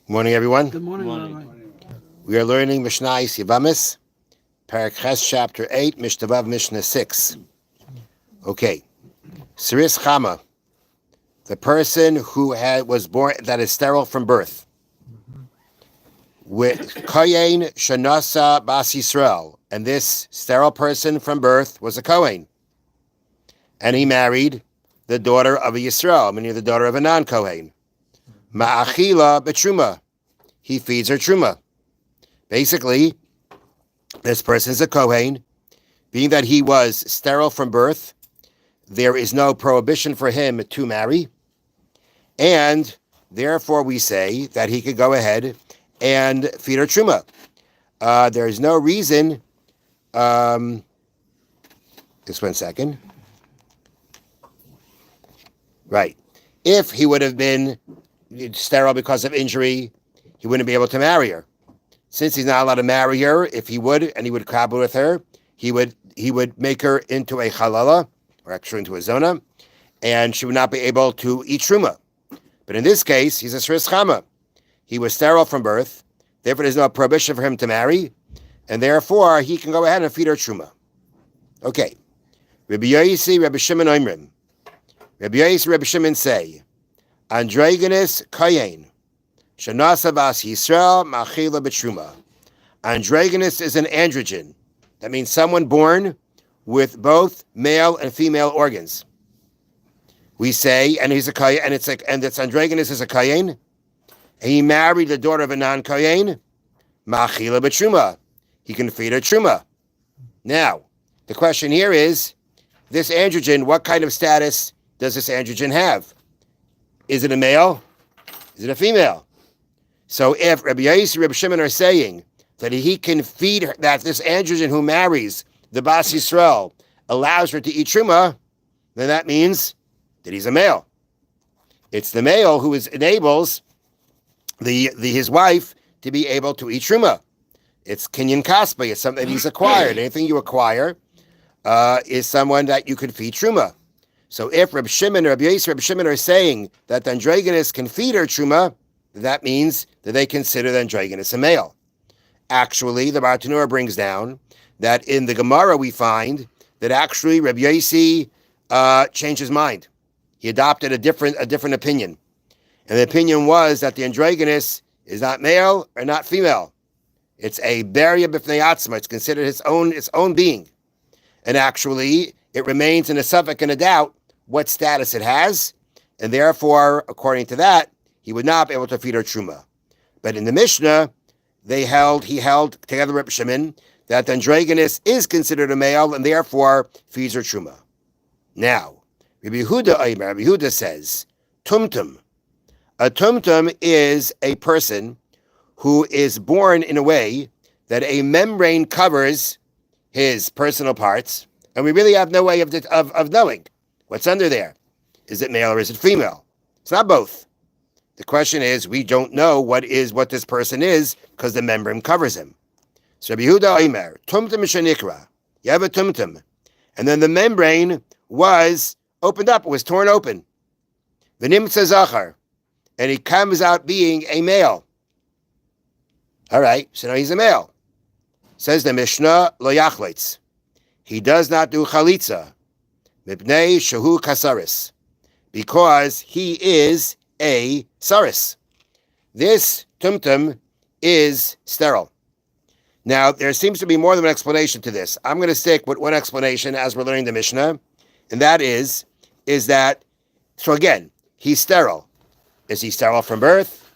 Morning, everyone. Good morning, Rabbi. We are learning Mishna Yevamos, Parak Ches, chapter 8, Mishnah Vav, Mishna 6. Okay. Siris Chama, the person who was born, that is sterile from birth. With Kohen Shanasa Bas Yisrael, and this sterile person from birth was a Kohen. And he married the daughter of a Yisrael, meaning the daughter of a non-Kohen. Ma'achila betruma. He feeds her truma. Basically, this person is a Kohen. Being that he was sterile from birth, there is no prohibition for him to marry. And therefore we say that he could go ahead and feed her truma. There is no reason. Just 1 second. Right. If he would have been sterile because of injury, he wouldn't be able to marry her. Since he's not allowed to marry her, if he would, and he would kabul with her, he would make her into a halala, or actually into a zona, and she would not be able to eat truma. But in this case, he's a sris chama. He was sterile from birth, therefore there's no prohibition for him to marry, and therefore he can go ahead and feed her truma. Okay. Rabbi Yosi, Rabbi Shimon Oimrim. Rabbi Yosi, Rabbi Shimon say, Androgenes Kohen, Shanasa Bas Yisrael, Machila Betruma. Androgenes is an androgen. That means someone born with both male and female organs. We say, and he's a Kohen, and it's Androgenes is a Kohen, and he married the daughter of a non-Kohen, Machila Betruma. He can feed her truma. Now, the question here is, this androgen, what kind of status does this androgen have? Is it a male? Is it a female? So if Rabbi Yosi and Rabbi Shimon are saying that he can feed her, that this androgen who marries the Bas Yisrael allows her to eat truma, then that means that he's a male. It's the male who enables his wife to be able to eat truma. It's kinyan kaspa. It's something that he's acquired. Anything you acquire is someone that you can feed truma. So if Rabbi Shimon or Rabbi Yosi, Rabbi Shimon are saying that the androgenes can feed her truma, that means that they consider the androgenes a male. Actually, the Bartanura brings down that in the Gemara we find that actually Rabbi Yosi changed his mind. He adopted a different opinion. And the opinion was that the androgenes is not male or not female. It's a beria b'fnei atzma. It's considered its own being. And actually, it remains in a suffix and a doubt what status it has, and therefore, according to that, he would not be able to feed her truma. But in the Mishnah, he held together with Rabbi Shimon that the androgenes is considered a male and therefore feeds her truma. Now, Rabbi Yehuda says, tumtum. A tumtum is a person who is born in a way that a membrane covers his personal parts, and we really have no way of knowing what's under there. Is it male or is it female? It's not both. The question is, we don't know what this person is because the membrane covers him. So Rabbi Yehuda Omer, tumtum shenikra. You have a tumtum. And then the membrane was opened up, it was torn open. V'nimtza zachar. And he comes out being a male. All right, so now he's a male. Says the Mishnah, lo yachleitz. He does not do chalitza. Mipnei shehu kasaris. Because he is a saris. This tumtum is sterile. Now, there seems to be more than one explanation to this. I'm going to stick with one explanation as we're learning the Mishnah, and that is that, so again, he's sterile. Is he sterile from birth?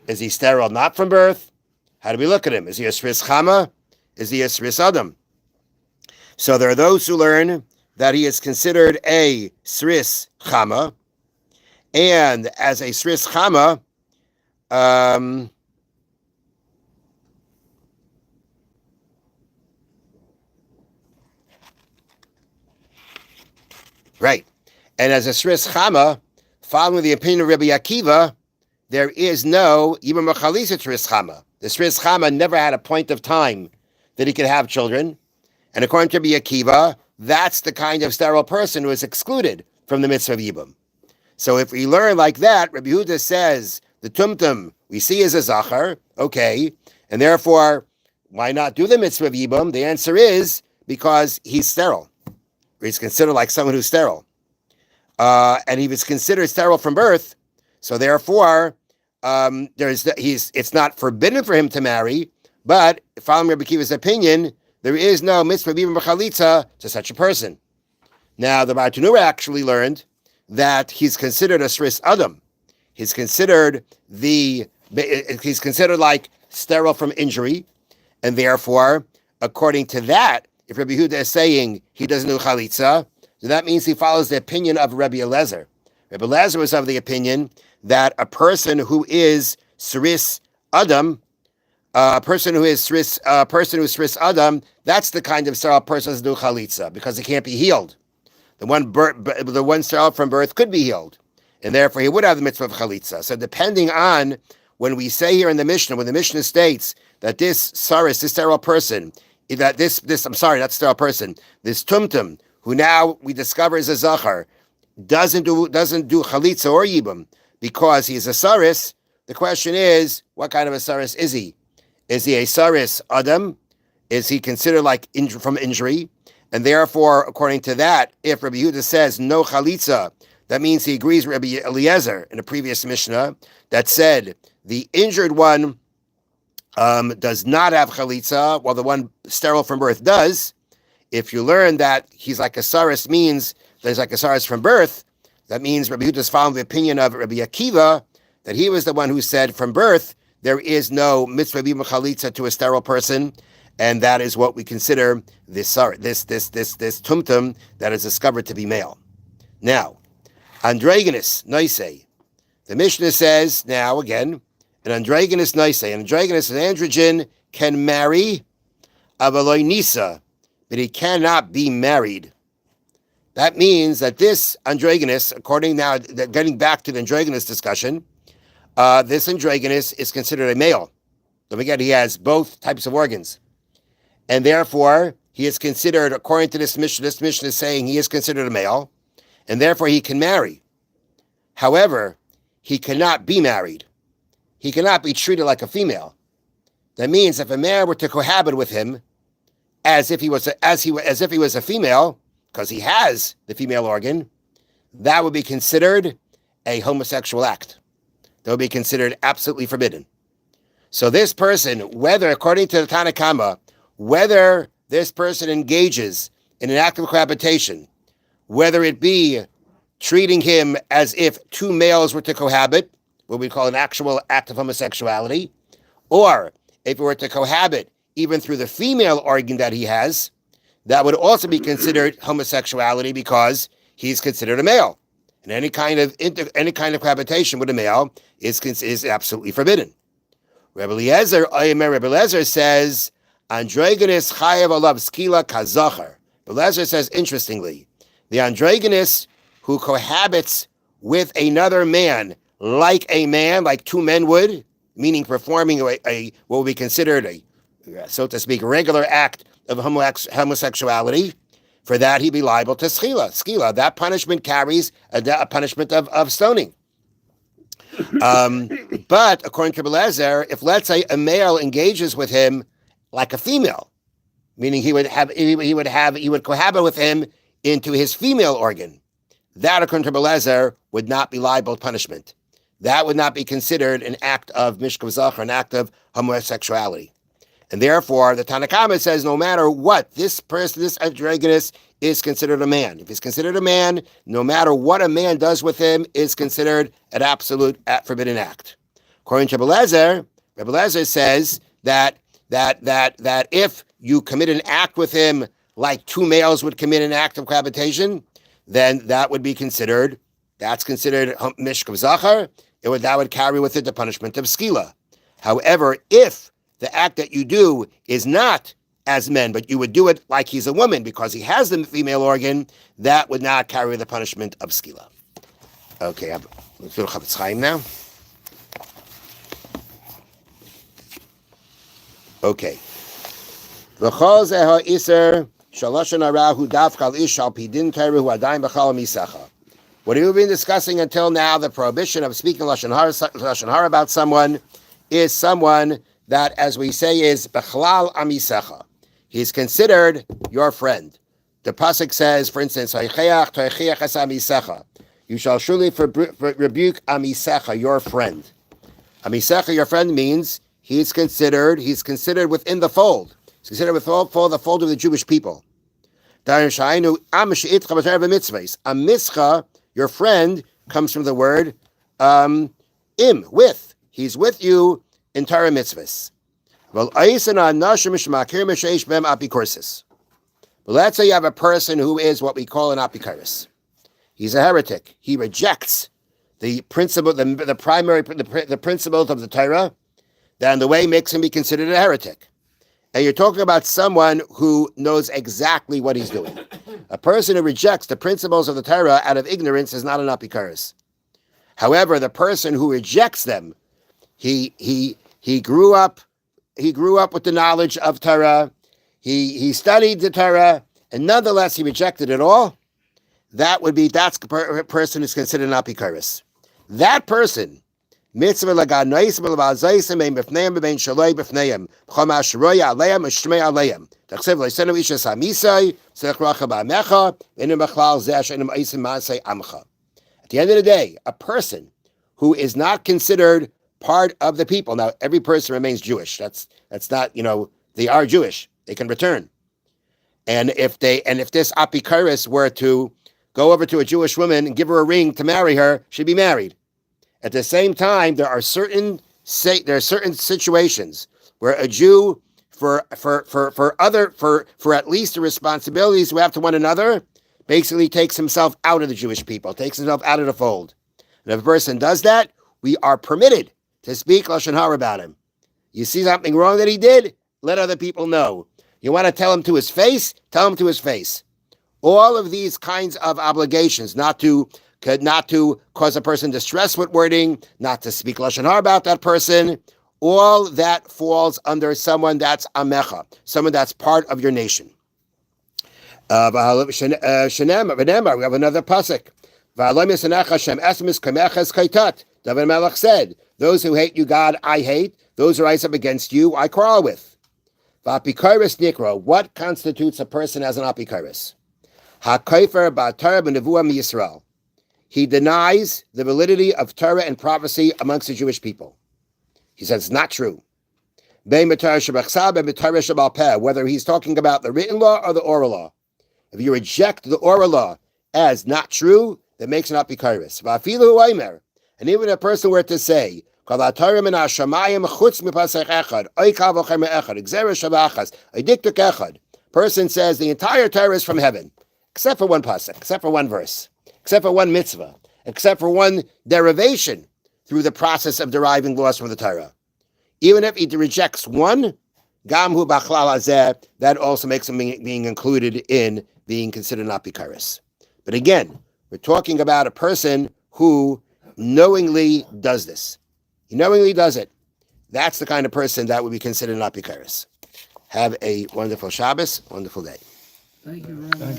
Is he sterile not from birth? How do we look at him? Is he a sris chama? Is he a sris adam? So there are those who learn that he is considered a sris chama, and as a sris chama, right, and as a sris chama, following the opinion of Rabbi Akiva, there is no yibam chalisa sris chama. The sris chama never had a point of time that he could have children, and according to Rabbi Akiva, that's the kind of sterile person who is excluded from the mitzvah of yibam. So if we learn like that, Rabbi Yehuda says the tumtum We see is a zachar, okay, and therefore, why not do the mitzvah of yibum? The answer is because he's sterile. He's considered like someone who's sterile. And he was considered sterile from birth, so therefore, it's not forbidden for him to marry, but following Rabbi Akiva's opinion, there is no mitzvah of yibum b'chalitza to such a person. Now, the Bartanura actually learned that he's considered a sris adam. He's considered like sterile from injury, and therefore, according to that, if Rabbi Yehuda is saying he doesn't do chalitza, so that means he follows the opinion of Rabbi Eliezer. Rabbi Eliezer was of the opinion that a person who is sris adam, a person who's sris adam, that's the kind of sterile person who does do chalitza because he can't be healed. The one sterile from birth could be healed, and therefore he would have the mitzvah of chalitza. So depending on when we say here in the Mishnah, when the Mishnah states that this saris, this sterile person, this tumtum, who now we discover is a zachar, doesn't do chalitza or yibum because he is a saris, the question is, what kind of a saris is he? Is he a saris adam? Is he considered like from injury? And therefore, according to that, if Rabbi Yehuda says no chalitza, that means he agrees with Rabbi Eliezer in a previous Mishnah that said the injured one does not have chalitza, while the one sterile from birth does. If you learn that he's like a saris means that he's like a saris from birth, that means Rabbi Yehuda is following the opinion of Rabbi Akiva, that he was the one who said from birth there is no mitzvah b'im chalitza to a sterile person. And that is what we consider this tumtum that is discovered to be male. Now, androgynous noisei. The Mishnah says now again, an androgynous noisei. An androgynous, an androgen, can marry avaloi nisa, but he cannot be married. That means that this androgynous, getting back to the androgynous discussion, this androgynous is considered a male. Don't forget, he has both types of organs. And therefore, he is considered, according to this Mishnah is saying he is considered a male, and therefore he can marry. However, he cannot be married. He cannot be treated like a female. That means if a man were to cohabit with him as if he was a female, because he has the female organ, that would be considered a homosexual act. That would be considered absolutely forbidden. So this person, whether, according to the Tanna Kama, whether this person engages in an act of cohabitation, whether it be treating him as if two males were to cohabit, what we call an actual act of homosexuality, or if it were to cohabit even through the female organ that he has, that would also be considered homosexuality because he's considered a male. And any kind of cohabitation with a male is absolutely forbidden. Rabbi Eliezer says, androgynous chayav alav skila kazachar. Rabbi Eliezer says, interestingly, the androgynous who cohabits with another man, like two men would, meaning performing a what would be considered a, so to speak, regular act of homosexuality, for that he'd be liable to skila. Skila, that punishment carries a punishment of stoning. But according to Eliezer, if let's say a male engages with him like a female, meaning he would cohabit with him into his female organ, that according to Eliezer would not be liable to punishment. That would not be considered an act of mishkav zachar, an act of homosexuality. And therefore, the Tanna Kama says no matter what, this person, this androgynous, is considered a man. If he's considered a man, no matter what a man does with him, is considered an absolute forbidden act. According to Rabbi Eliezer says that if you commit an act with him like two males would commit an act of cohabitation, then that would be considered mishkav zachar. That would carry with it the punishment of skila. However, if the act that you do is not as men, but you would do it like he's a woman because he has the female organ, that would not carry the punishment of skila. Okay, let's do Chofetz Chaim now. Okay. V'chol zeh ha'isr shaloshen hara hu davka al ish al pidin teru hu adayim b'chal misacha. What we've been discussing until now, the prohibition of speaking Lashon Hara about someone, is someone that, as we say, is Bechlal Amisecha. He's considered your friend. The pasuk says, for instance, you shall surely rebuke Amisecha, your friend. Amisecha, your friend, means he's considered within the fold. He's considered within the fold of the Jewish people. Amischa, your friend, comes from the word with. He's with you in Torah mitzvahs. But let's say you have a person who is what we call an apikaris. He's a heretic. He rejects the principle, the principles of the Torah. Then the way makes him be considered a heretic. And you're talking about someone who knows exactly what he's doing. A person who rejects the principles of the Torah out of ignorance is not an apikaris. However, the person who rejects them, he grew up with the knowledge of Torah. He studied the Torah, and nonetheless he rejected it all. That's a person who's considered an apikaris. That person, mitzvah laganais b'lavazaisem b'fneim b'bein shaloi b'fneim b'chom asheroya aleim u'shmei aleim tachsev leisenu isha samisai sechracha ba'amecha v'enim b'chlal zeh she'enim aisim ma'asei amcha. At the end of the day, a person who is not considered part of the people. Now, every person remains Jewish. That's not, they are Jewish. They can return. And if this apikaris were to go over to a Jewish woman and give her a ring to marry her, she'd be married. At the same time, there are certain situations where a Jew, for at least the responsibilities we have to one another, basically takes himself out of the Jewish people, takes himself out of the fold. And if a person does that, we are permitted to speak Lashon Hara about him. You see something wrong that he did? Let other people know. You want to tell him to his face? Tell him to his face. All of these kinds of obligations, not to cause a person distress with wording, not to speak Lashon Hara about that person, all that falls under someone that's amecha, someone that's part of your nation. We have another pasuk. David Melech said, those who hate you, God, I hate. Those who rise up against you, I quarrel with. V'apikaris nikra. What constitutes a person as an apikaris? HaKofer ba'Torah b'nevuah miYisrael. He denies the validity of Torah and prophecy amongst the Jewish people. He says it's not true. Whether he's talking about the written law or the oral law. If you reject the oral law as not true, that makes an apikaris. And even a person were to say, person says the entire Torah is from heaven, except for one pasuk, except for one verse, except for one mitzvah, except for one derivation through the process of deriving laws from the Torah. Even if he rejects one, gamhu b'chlal hazeh, that also makes him being included in being considered an apikaris. But again, we're talking about a person who knowingly does this. He knowingly does it. That's the kind of person that would be considered an apikaris. Have a wonderful Shabbos, wonderful day. Thank you, Rabbi.